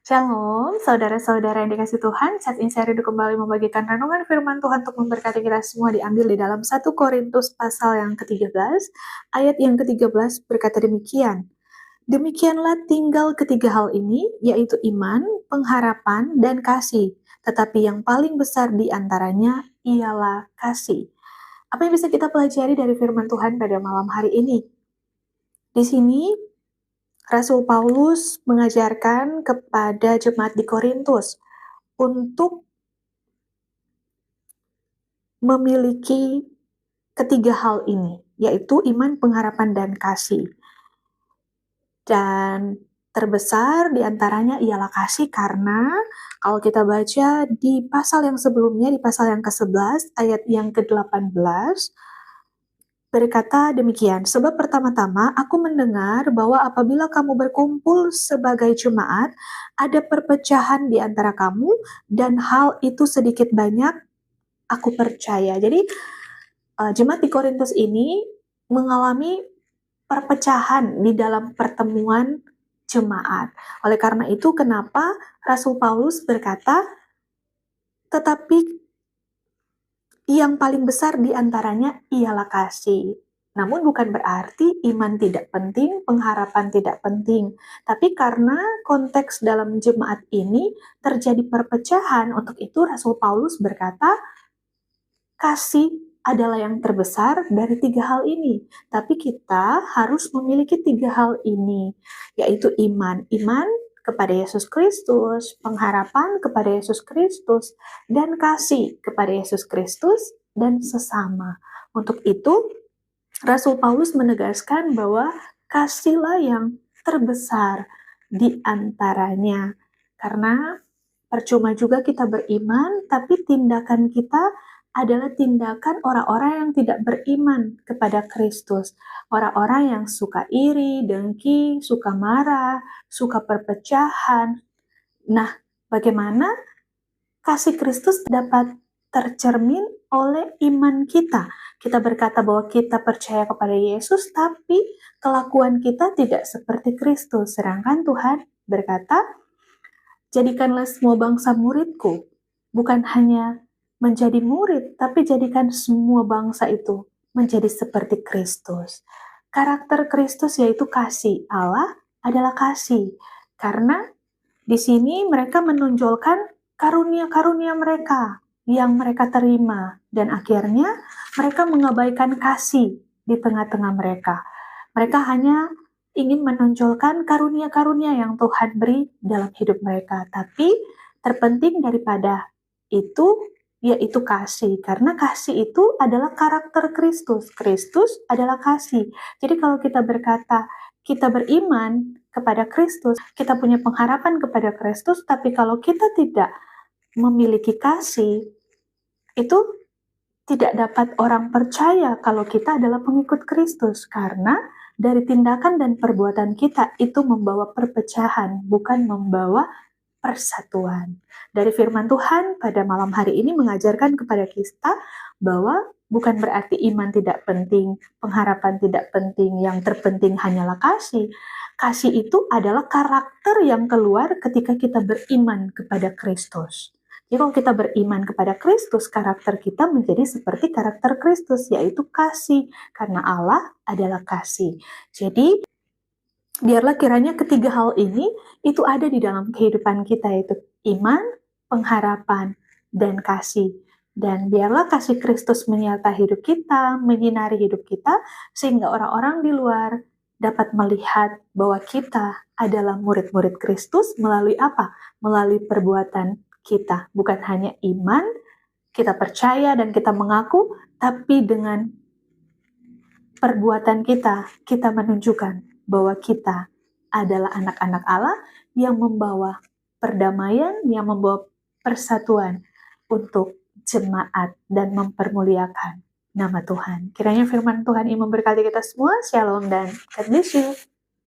Shalom, saudara-saudara yang dikasih Tuhan. Saat ini saya rindu kembali membagikan renungan firman Tuhan untuk memberkati kita semua, diambil di dalam 1 Korintus pasal yang ke-13, ayat yang ke-13 berkata demikian. Demikianlah tinggal ketiga hal ini, yaitu iman, pengharapan, dan kasih. Tetapi yang paling besar di antaranya ialah kasih. Apa yang bisa kita pelajari dari firman Tuhan pada malam hari ini? Di sini Rasul Paulus mengajarkan kepada jemaat di Korintus untuk memiliki ketiga hal ini, yaitu iman, pengharapan, dan kasih. Dan terbesar di antaranya ialah kasih, karena kalau kita baca di pasal yang sebelumnya, di pasal yang ke-11 ayat yang ke-18, berkata demikian, sebab pertama-tama aku mendengar bahwa apabila kamu berkumpul sebagai jemaat, ada perpecahan di antara kamu, dan hal itu sedikit banyak aku percaya. Jadi jemaat di Korintus ini mengalami perpecahan di dalam pertemuan jemaat. Oleh karena itu, kenapa Rasul Paulus berkata, tetapi yang paling besar di antaranya ialah kasih. Namun bukan berarti iman tidak penting, pengharapan tidak penting. Tapi karena konteks dalam jemaat ini terjadi perpecahan, untuk itu Rasul Paulus berkata, kasih adalah yang terbesar dari tiga hal ini. Tapi kita harus memiliki tiga hal ini, yaitu iman. Iman kepada Yesus Kristus, pengharapan kepada Yesus Kristus, dan kasih kepada Yesus Kristus dan sesama. Untuk itu, Rasul Paulus menegaskan bahwa kasihlah yang terbesar di antaranya. Karena percuma juga kita beriman, tapi tindakan kita adalah tindakan orang-orang yang tidak beriman kepada Kristus. Orang-orang yang suka iri, dengki, suka marah, suka perpecahan. Nah, bagaimana kasih Kristus dapat tercermin oleh iman kita? Kita berkata bahwa kita percaya kepada Yesus, tapi kelakuan kita tidak seperti Kristus. Sedangkan Tuhan berkata, jadikanlah semua bangsa muridku. Bukan hanya menjadi murid, tapi jadikan semua bangsa itu menjadi seperti Kristus. Karakter Kristus yaitu kasih. Allah adalah kasih. Karena di sini mereka menonjolkan karunia-karunia mereka yang mereka terima. Dan akhirnya mereka mengabaikan kasih di tengah-tengah mereka. Mereka hanya ingin menonjolkan karunia-karunia yang Tuhan beri dalam hidup mereka. Tapi terpenting daripada itu yaitu kasih. Karena kasih itu adalah karakter Kristus. Kristus adalah kasih. Jadi kalau kita berkata kita beriman kepada Kristus, kita punya pengharapan kepada Kristus, tapi kalau kita tidak memiliki kasih, itu tidak dapat orang percaya kalau kita adalah pengikut Kristus, karena dari tindakan dan perbuatan kita itu membawa perpecahan, bukan membawa persatuan. Dari firman Tuhan pada malam hari ini mengajarkan kepada kita bahwa bukan berarti iman tidak penting, pengharapan tidak penting, yang terpenting hanyalah kasih. Kasih itu adalah karakter yang keluar ketika kita beriman kepada Kristus. Jadi kalau kita beriman kepada Kristus, karakter kita menjadi seperti karakter Kristus, yaitu kasih, karena Allah adalah kasih. Jadi biarlah kiranya ketiga hal ini itu ada di dalam kehidupan kita, yaitu iman, pengharapan, dan kasih. Dan biarlah kasih Kristus menyertai hidup kita, menyinari hidup kita, sehingga orang-orang di luar dapat melihat bahwa kita adalah murid-murid Kristus melalui apa? Melalui perbuatan kita. Bukan hanya iman, kita percaya dan kita mengaku, tapi dengan perbuatan kita menunjukkan bahwa kita adalah anak-anak Allah yang membawa perdamaian, yang membawa persatuan untuk jemaat dan mempermuliakan nama Tuhan. Kiranya firman Tuhan ini memberkati kita semua. Shalom dan God bless you.